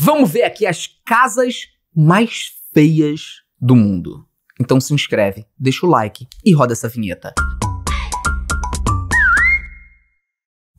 Vamos ver aqui as casas mais feias do mundo. Então se inscreve, deixa o like e roda essa vinheta.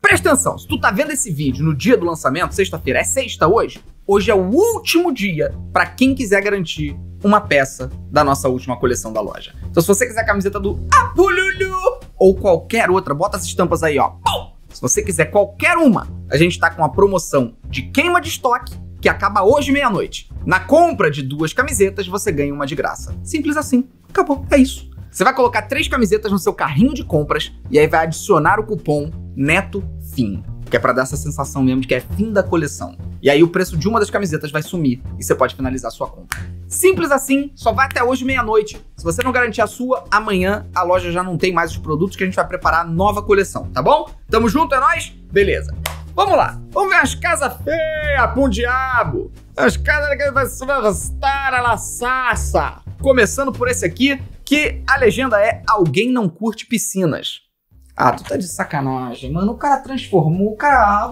Presta atenção, se tu tá vendo esse vídeo no dia do lançamento, sexta-feira, é sexta hoje? Hoje é o último dia para quem quiser garantir uma peça da nossa última coleção da loja. Então se você quiser a camiseta do Apululu ou qualquer outra, bota as estampas aí, ó. Pum! Se você quiser qualquer uma, a gente tá com a promoção de queima de estoque que acaba hoje meia-noite. Na compra de 2 camisetas, você ganha uma de graça. Simples assim. Acabou. É isso. Você vai colocar 3 camisetas no seu carrinho de compras e aí vai adicionar o cupom NETOFIM, que é pra dar essa sensação mesmo de que é fim da coleção. E aí o preço de uma das camisetas vai sumir e você pode finalizar a sua compra. Simples assim, só vai até hoje meia-noite. Se você não garantir a sua, amanhã a loja já não tem mais os produtos que a gente vai preparar a nova coleção, tá bom? Tamo junto, é nóis? Beleza. Vamos lá, vamos ver as casas feias, pum diabo. As casas que vai estar a laçaça. Começando por esse aqui, que a legenda é Alguém Não Curte Piscinas. Ah, tu tá de sacanagem, mano. O cara transformou, o cara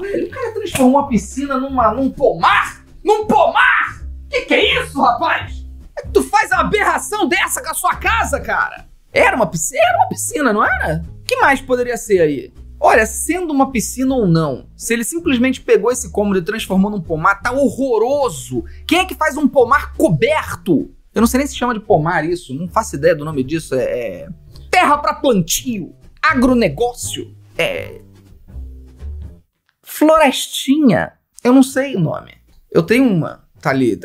transformou a piscina num pomar? Num pomar? Que é isso, rapaz? É que tu faz uma aberração dessa com a sua casa, cara? Era uma piscina, não era? O que mais poderia ser aí? Olha, sendo uma piscina ou não, se ele simplesmente pegou esse cômodo e transformou num pomar, tá horroroso. Quem é que faz um pomar coberto? Eu não sei nem se chama de pomar isso, não faço ideia do nome disso. É terra pra plantio, agronegócio, florestinha. Eu não sei o nome. Eu tenho uma. Tá ali,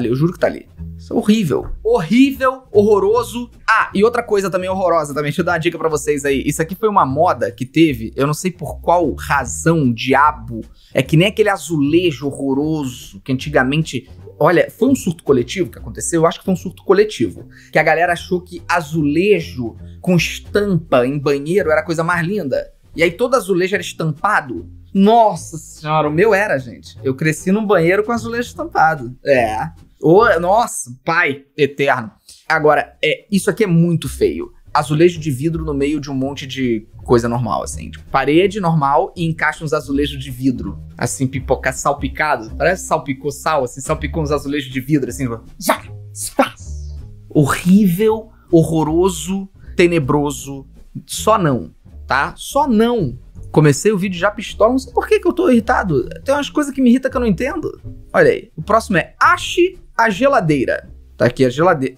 eu juro que tá ali. Isso é horrível. Horrível, horroroso. Ah, e outra coisa também horrorosa também, deixa eu dar uma dica pra vocês aí. Isso aqui foi uma moda que teve, eu não sei por qual razão, diabo. É que nem aquele azulejo horroroso que antigamente... Olha, foi um surto coletivo que aconteceu? Eu acho que foi um surto coletivo. Que a galera achou que azulejo com estampa em banheiro era a coisa mais linda. E aí todo azulejo era estampado. Nossa senhora, o meu era, gente. Eu cresci num banheiro com azulejo estampado. Nossa, pai eterno. Agora, isso aqui é muito feio. Azulejo de vidro no meio de um monte de coisa normal, assim. Tipo, parede normal e encaixa uns azulejos de vidro. Assim, salpicado. Parece salpicou sal, assim. Salpicou uns azulejos de vidro, assim. Horrível, horroroso, tenebroso. Só não, tá? Só não. Comecei o vídeo já pistola, não sei por que eu tô irritado. Tem umas coisas que me irritam que eu não entendo. Olha aí, o próximo é Ache a Geladeira. Tá aqui a geladeira.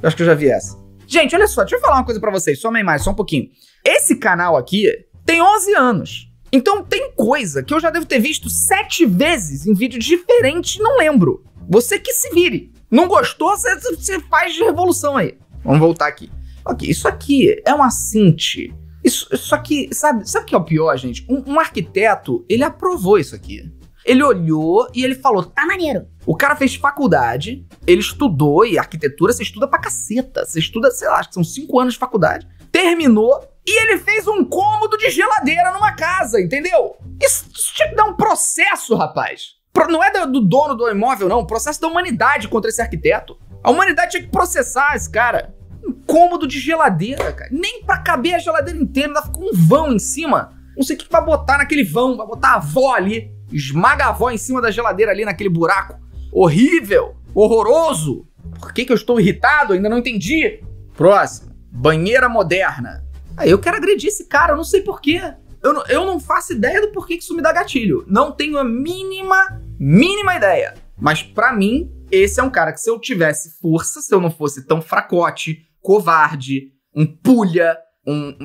Eu acho que eu já vi essa. Gente, olha só, deixa eu falar uma coisa pra vocês, só um pouquinho. Esse canal aqui tem 11 anos. Então tem coisa que eu já devo ter visto 7 vezes em vídeos diferentes, não lembro. Você que se vire. Não gostou, você faz de revolução aí. Vamos voltar aqui. Ok, isso aqui é uma Cinti. Isso aqui, sabe o que é o pior, gente? Um arquiteto, ele aprovou isso aqui. Ele olhou e ele falou, tá maneiro. O cara fez faculdade, ele estudou, e arquitetura você estuda pra caceta. Você estuda, sei lá, acho que são 5 anos de faculdade. Terminou e ele fez um cômodo de geladeira numa casa, entendeu? Isso tinha que dar um processo, rapaz. Não é do dono do imóvel, não. Processo da humanidade contra esse arquiteto. A humanidade tinha que processar esse cara. Um cômodo de geladeira, cara. Nem pra caber a geladeira inteira, ainda ficou um vão em cima. Não sei o que vai botar naquele vão. Vai botar a avó ali. Esmaga a avó em cima da geladeira ali naquele buraco. Horrível. Horroroso. Por que eu estou irritado? Ainda não entendi. Próximo. Banheira moderna. Aí eu quero agredir esse cara, eu não sei porquê. Eu não faço ideia do porquê que isso me dá gatilho. Não tenho a mínima ideia. Mas pra mim, esse é um cara que se eu tivesse força, se eu não fosse tão fracote, covarde, um pulha,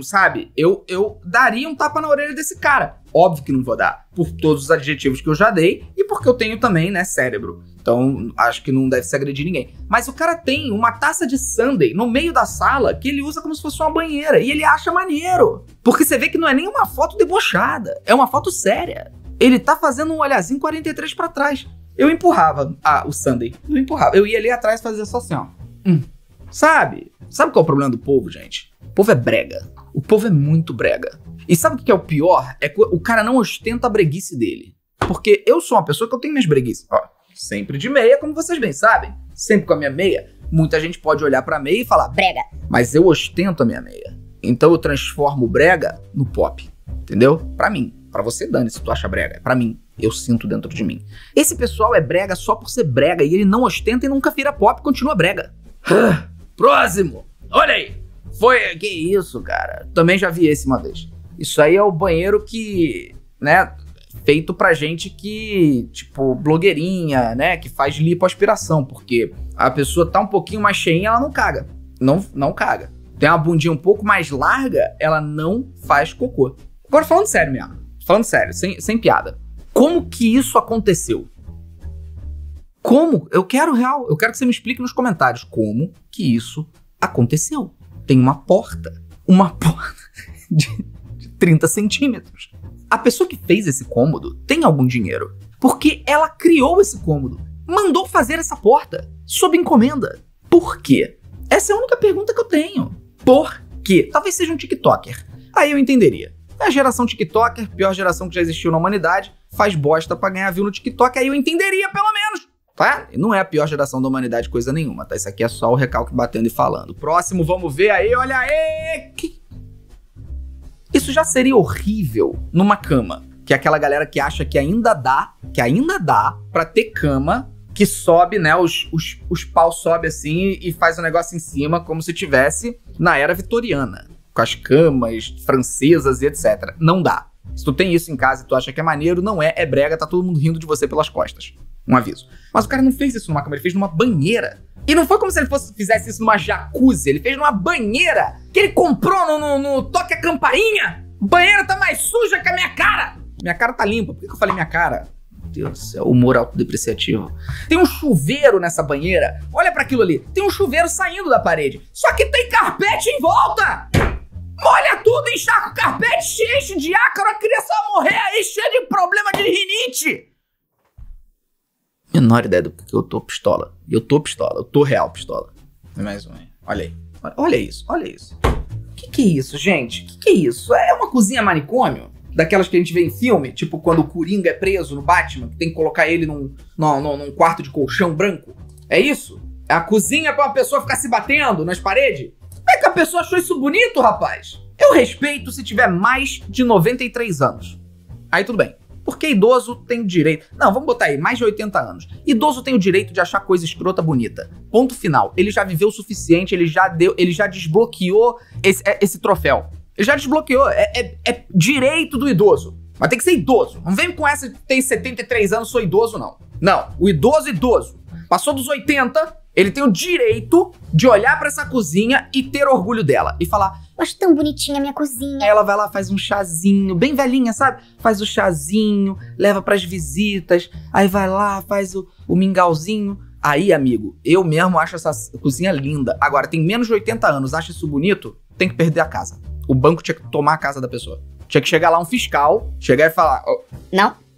sabe? Eu daria um tapa na orelha desse cara. Óbvio que não vou dar, por todos os adjetivos que eu já dei e porque eu tenho também, né, cérebro. Então, acho que não deve se agredir ninguém. Mas o cara tem uma taça de sundae no meio da sala que ele usa como se fosse uma banheira. E ele acha maneiro. Porque você vê que não é nem uma foto debochada. É uma foto séria. Ele tá fazendo um olhazinho 43 pra trás. Eu empurrava o sundae. Eu ia ali atrás e fazia só assim, ó. Sabe? Sabe qual é o problema do povo, gente? O povo é brega. O povo é muito brega. E sabe o que é o pior? É que o cara não ostenta a breguice dele. Porque eu sou uma pessoa que eu tenho minhas breguices. Ó, sempre de meia, como vocês bem sabem. Sempre com a minha meia. Muita gente pode olhar pra meia e falar brega. Mas eu ostento a minha meia. Então eu transformo o brega no pop. Entendeu? Pra mim. Pra você, dane se tu acha brega. É pra mim. Eu sinto dentro de mim. Esse pessoal é brega só por ser brega e ele não ostenta e nunca vira pop e continua brega. Próximo! Olha aí! Que isso, cara? Também já vi esse uma vez. Isso aí é o banheiro que, né, feito pra gente que, tipo, blogueirinha, né, que faz lipoaspiração, porque a pessoa tá um pouquinho mais cheinha, ela não caga. Não caga. Tem uma bundinha um pouco mais larga, ela não faz cocô. Agora falando sério mesmo, sem piada. Como que isso aconteceu? Como? Eu quero que você me explique nos comentários como que isso aconteceu. Tem uma porta de 30 centímetros. A pessoa que fez esse cômodo tem algum dinheiro, porque ela criou esse cômodo, mandou fazer essa porta, sob encomenda. Por quê? Essa é a única pergunta que eu tenho. Por quê? Talvez seja um TikToker. Aí eu entenderia. É a geração TikToker, pior geração que já existiu na humanidade, faz bosta pra ganhar view no TikTok, aí eu entenderia pelo menos. Tá? E não é a pior geração da humanidade coisa nenhuma, tá? Isso aqui é só o recalque batendo e falando. Próximo, vamos ver aí, olha aí! Isso já seria horrível numa cama, que é aquela galera que acha que ainda dá pra ter cama que sobe, né, os paus sobe assim e faz um negócio em cima como se tivesse na era vitoriana, com as camas francesas e etc. Não dá. Se tu tem isso em casa e tu acha que é maneiro, não é brega, tá todo mundo rindo de você pelas costas. Um aviso. Mas o cara não fez isso numa cama, ele fez numa banheira. E não foi como se ele fizesse isso numa jacuzzi, ele fez numa banheira que ele comprou no Toque a Campainha. Banheira tá mais suja que a minha cara. Minha cara tá limpa, por que eu falei minha cara? Meu Deus do céu, humor autodepreciativo. Tem um chuveiro nessa banheira, olha pra aquilo ali, tem um chuveiro saindo da parede, só que tem carpete em volta. Molha tudo, encharca o carpete, enche de ácaro, a criança vai morrer aí cheia de problema de rinite. Menor ideia do que eu tô pistola. Eu tô real pistola. Mais um aí. Olha aí. Olha isso. Que é isso, gente? Que é isso? É uma cozinha manicômio? Daquelas que a gente vê em filme? Tipo quando o Coringa é preso no Batman, que tem que colocar ele num quarto de colchão branco? É isso? É a cozinha pra uma pessoa ficar se batendo nas paredes? Como é que a pessoa achou isso bonito, rapaz? Eu respeito se tiver mais de 93 anos. Aí tudo bem. Porque idoso tem o direito... Não, vamos botar aí, mais de 80 anos. Idoso tem o direito de achar coisa escrota bonita. Ponto final. Ele já viveu o suficiente, ele já desbloqueou esse troféu. Ele já desbloqueou. É direito do idoso. Mas tem que ser idoso. Não vem com essa que tem 73 anos, sou idoso, não. Não, o idoso. Passou dos 80, ele tem o direito de olhar pra essa cozinha e ter orgulho dela. E falar... Acho tão bonitinha a minha cozinha. Aí ela vai lá, faz um chazinho, bem velhinha, sabe? Faz o chazinho, leva pras visitas, aí vai lá, faz o mingauzinho. Aí, amigo, eu mesmo acho essa cozinha linda. Agora, tem menos de 80 anos, acha isso bonito? Tem que perder a casa. O banco tinha que tomar a casa da pessoa. Tinha que chegar lá um fiscal, chegar e falar... Oh,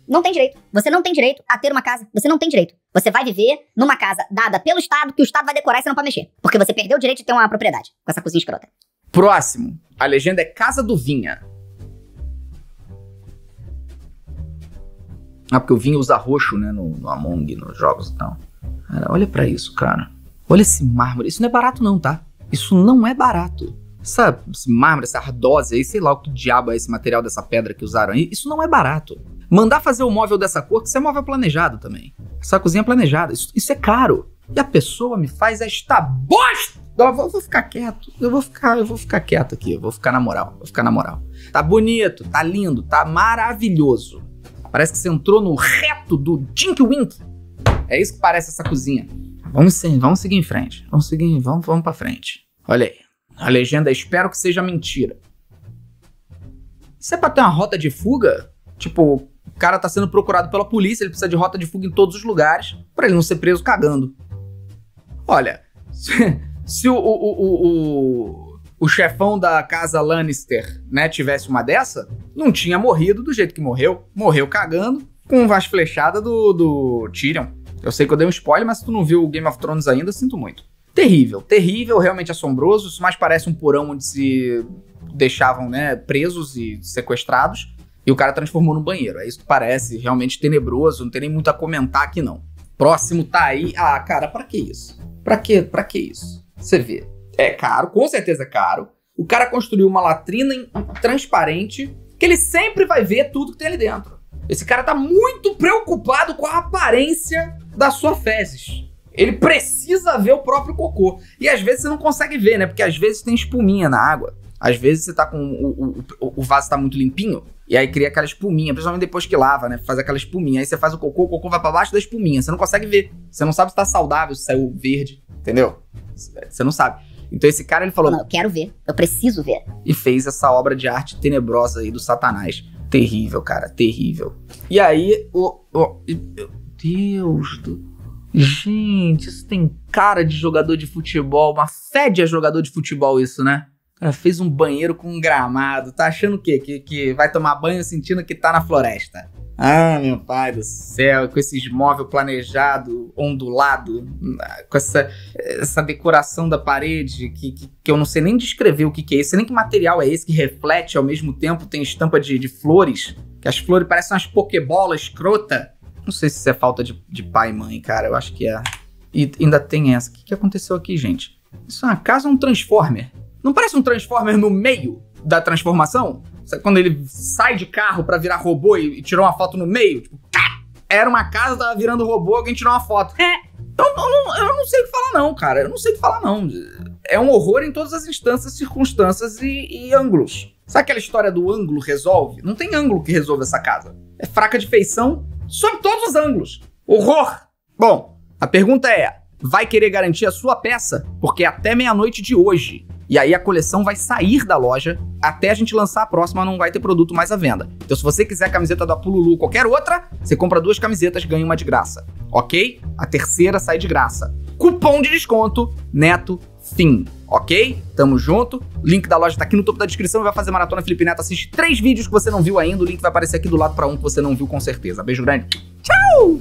Não tem direito. Você não tem direito a ter uma casa. Você não tem direito. Você vai viver numa casa dada pelo Estado, que o Estado vai decorar e você não pode mexer. Porque você perdeu o direito de ter uma propriedade com essa cozinha escrota. Próximo. A legenda é Casa do Vinha. Ah, porque o Vinha usa roxo, né, no Among, nos jogos e tal. Cara, olha pra isso, cara. Olha esse mármore. Isso não é barato não, tá? Isso não é barato. Esse mármore, essa ardósia aí, sei lá o que diabo é esse material dessa pedra que usaram aí. Isso não é barato. Mandar fazer o móvel dessa cor, que isso é móvel planejado também. Essa cozinha é planejada. Isso é caro. E a pessoa me faz esta bosta! Eu vou ficar quieto. Eu vou ficar quieto aqui. Eu vou ficar na moral. Tá bonito, tá lindo, tá maravilhoso. Parece que você entrou no reto do Tinky Winky. É isso que parece essa cozinha. Vamos seguir em frente. Vamos pra frente. Olha aí. A legenda é: espero que seja mentira. Isso é pra ter uma rota de fuga? Tipo, o cara tá sendo procurado pela polícia, ele precisa de rota de fuga em todos os lugares, pra ele não ser preso cagando. Olha, se o chefão da casa Lannister, né, tivesse uma dessa, não tinha morrido do jeito que morreu. Morreu cagando com as flechadas do Tyrion. Eu sei que eu dei um spoiler, mas se tu não viu o Game of Thrones ainda, sinto muito. Terrível, realmente assombroso. Isso mais parece um porão onde se deixavam, né, presos e sequestrados, e o cara transformou no banheiro. É isso que parece, realmente tenebroso, não tem nem muito a comentar aqui não. Próximo tá aí. Ah, cara, pra que isso? Pra que isso? Você vê. É caro, com certeza é caro. O cara construiu uma latrina transparente que ele sempre vai ver tudo que tem ali dentro. Esse cara tá muito preocupado com a aparência da sua fezes. Ele precisa ver o próprio cocô. E às vezes você não consegue ver, né? Porque às vezes tem espuminha na água. Às vezes você tá com o vaso tá muito limpinho, e aí cria aquela espuminha, principalmente depois que lava, né? Faz aquela espuminha. Aí você faz o cocô vai pra baixo da espuminha. Você não consegue ver. Você não sabe se tá saudável, se saiu verde, entendeu? Você não sabe. Então esse cara, ele falou... Não, eu quero ver. Eu preciso ver. E fez essa obra de arte tenebrosa aí do Satanás. Terrível, cara. Terrível. E aí, meu Deus do... Gente, isso tem cara de jogador de futebol. Uma fede a jogador de futebol isso, né? Cara, fez um banheiro com um gramado. Tá achando o quê? Que vai tomar banho sentindo que tá na floresta. Ah, meu pai do céu. Com esse móvel planejado, ondulado. Com essa decoração da parede que eu não sei nem descrever o que é isso. Nem que material é esse que reflete ao mesmo tempo. Tem estampa de flores. Que as flores parecem umas pokebolas escrota. Não sei se isso é falta de pai e mãe, cara. Eu acho que é. E ainda tem essa. O que aconteceu aqui, gente? Isso é uma casa ou um Transformer? Não parece um Transformer no meio da transformação? Quando ele sai de carro pra virar robô e tirou uma foto no meio? Tipo, era uma casa, tava virando robô, alguém tirou uma foto. Eu não sei o que falar não, cara. Eu não sei o que falar não. É um horror em todas as instâncias, circunstâncias e ângulos. Sabe aquela história do ângulo resolve? Não tem ângulo que resolva essa casa. É fraca de feição sob todos os ângulos. Horror! Bom, a pergunta é, vai querer garantir a sua peça? Porque até meia-noite de hoje. E aí a coleção vai sair da loja, até a gente lançar a próxima, não vai ter produto mais à venda. Então se você quiser a camiseta da Pululu ou qualquer outra, você compra 2 camisetas, ganha uma de graça. Ok? A terceira sai de graça. Cupom de desconto, Neto Fim. Ok? Tamo junto. Link da loja tá aqui no topo da descrição. Vai fazer Maratona Felipe Neto. Assiste 3 vídeos que você não viu ainda. O link vai aparecer aqui do lado pra um que você não viu com certeza. Beijo grande. Tchau!